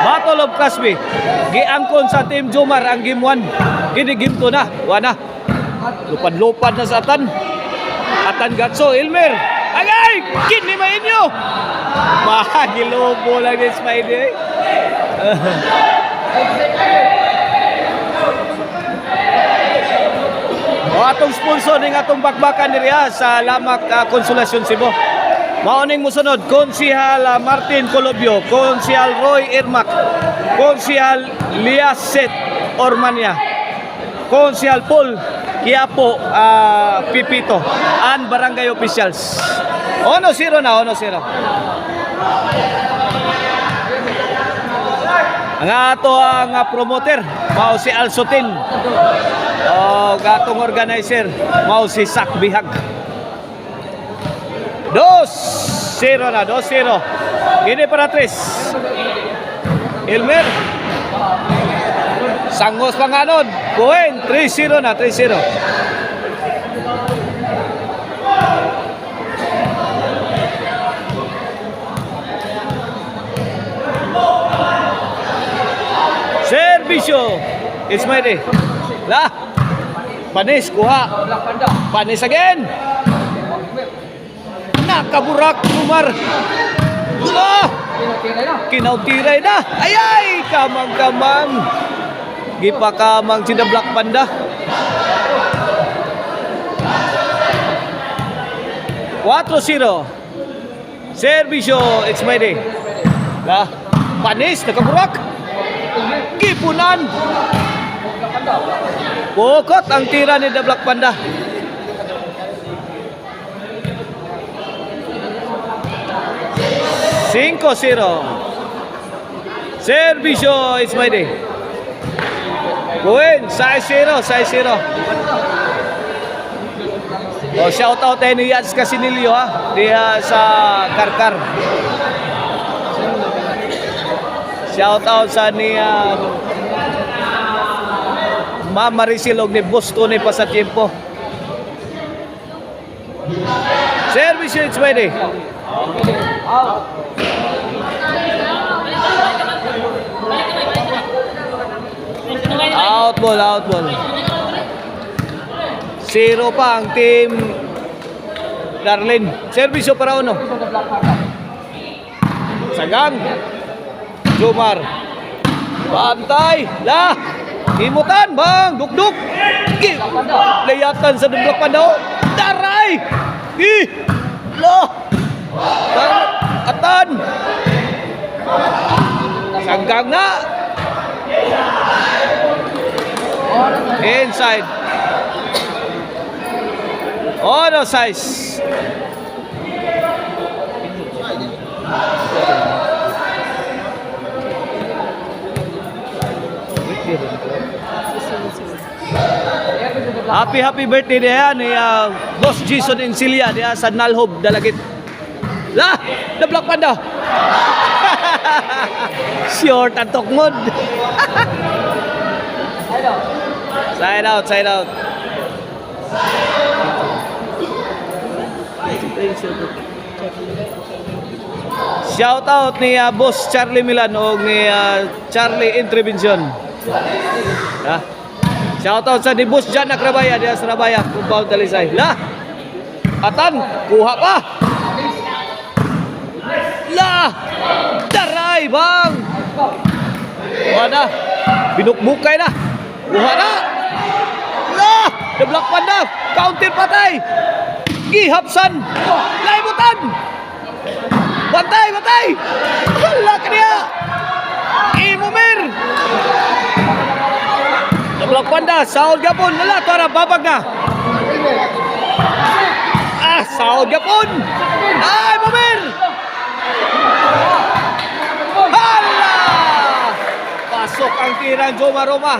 Battle of Crosby. Giangkon sa Team Jomar ang game 1. Kini game 2 na. Wana. Lupad-lupad na sa Atan. Atan Gatso, Elmer. Agay! Kini mainyo. Mahagilobo lang ni Spidey. O atong sponsor ning atong bakbakan diriya sa Lamak Konsolasyon Cebu. Maoning musunod Konsehal Martin Colobio, Konsehal Roy Irmak, Konsehal Liaset Ormania, Konsehal Paul Quiapo Pipito, and barangay officials. 1-0 na, 1-0. Ang ato ang promoter mao si Alsotin. O gatong organizer mao si Sak Bihag. 2-0 na, 2-0. Gini para 3. Elmer. Sangos panganon. Buen, 3-0 na, 3-0. Servisyo. It's my day. Lah. Panis, kuha. Panis again. Nakaburak, Umar. Kinautiray na. Ayay, kamang-kamang. Gipakamang sina Black Panda. 4-0. Servisyo, it's my day. Lah, panis, nakaburak. Gipunan. Pokot ang tira ni The Black Panda. Cinco zero. Servisyo, it's my day. Buin, 6-0, 6-0. O, shout out tayo ni Yats Casinilio ha. Diya sa Karkar. Shout out sa ni Ma'am Maricel og ni Boston ni Pasatiempo. Service it's my day. Out ball, out ball. 0 pa ang team Darlin. Service para uno. Sagang. Jomar. Bantay. Lah. Imutan bang. Duk-duk. Layatan sa The Black Panda. Daray. Loh. Atan. Sanggang na. Inside. No size. Happy birthday dia ni Boss Jason Encilia dia sa Nalhob Dalagit. Lah, The Black Panda. Short atok mod. Side out, side out. Shout out ni Boss Charlie Milan o ni Charlie Intervention. Shout out sa ni Boss Jan Akrabaya dia Surabaya, Compound Talisay. Lah. Atan, kuha pa. Lah. Daray bang. Wala. Binukbukay na. Kuha na. Lah. The Black Panda. Counter patay. Gihapsan. Laibutan. Bantay, bantay. Hala ka niya. Imumir. The Black Panda. Saud gapon. Wala. Para babag na. Saud gapon. Imumir. Hala. Pasok ang tirang Joma Roma.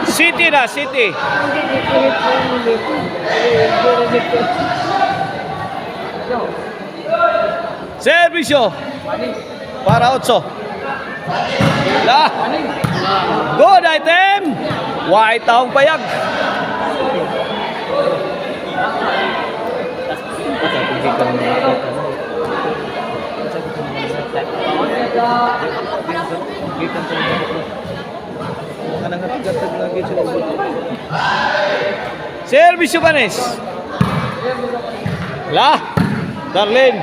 City na, City. Servisyo para 8. Lah. Good item. White taong payag. Service Yubanes. La. Darlene.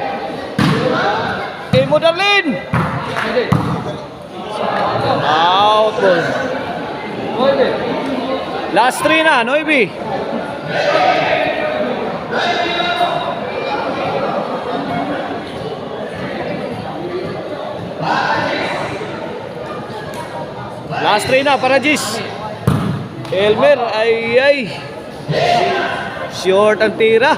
Imo Darlene. Out ball. Last 3 na, Noibi. Last 3 na para Gis. Elmer, ay. Short ang tira.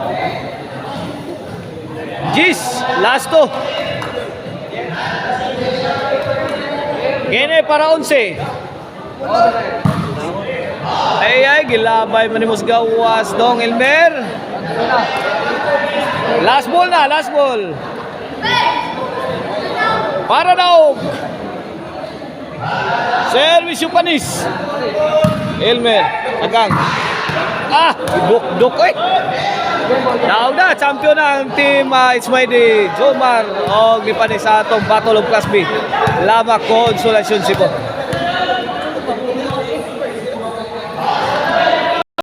Gis, last 2. Gene para 11. Ay, gilabay manimos gawas dong Elmer. Last ball na, last ball. Para daog. Service yung panis. Elmer, agang. Duk eh. Daog na, champion na ang team Ismaili Jomar o gipanis sa atong Battle of Class B. Lamak Konsolasyon Cebu.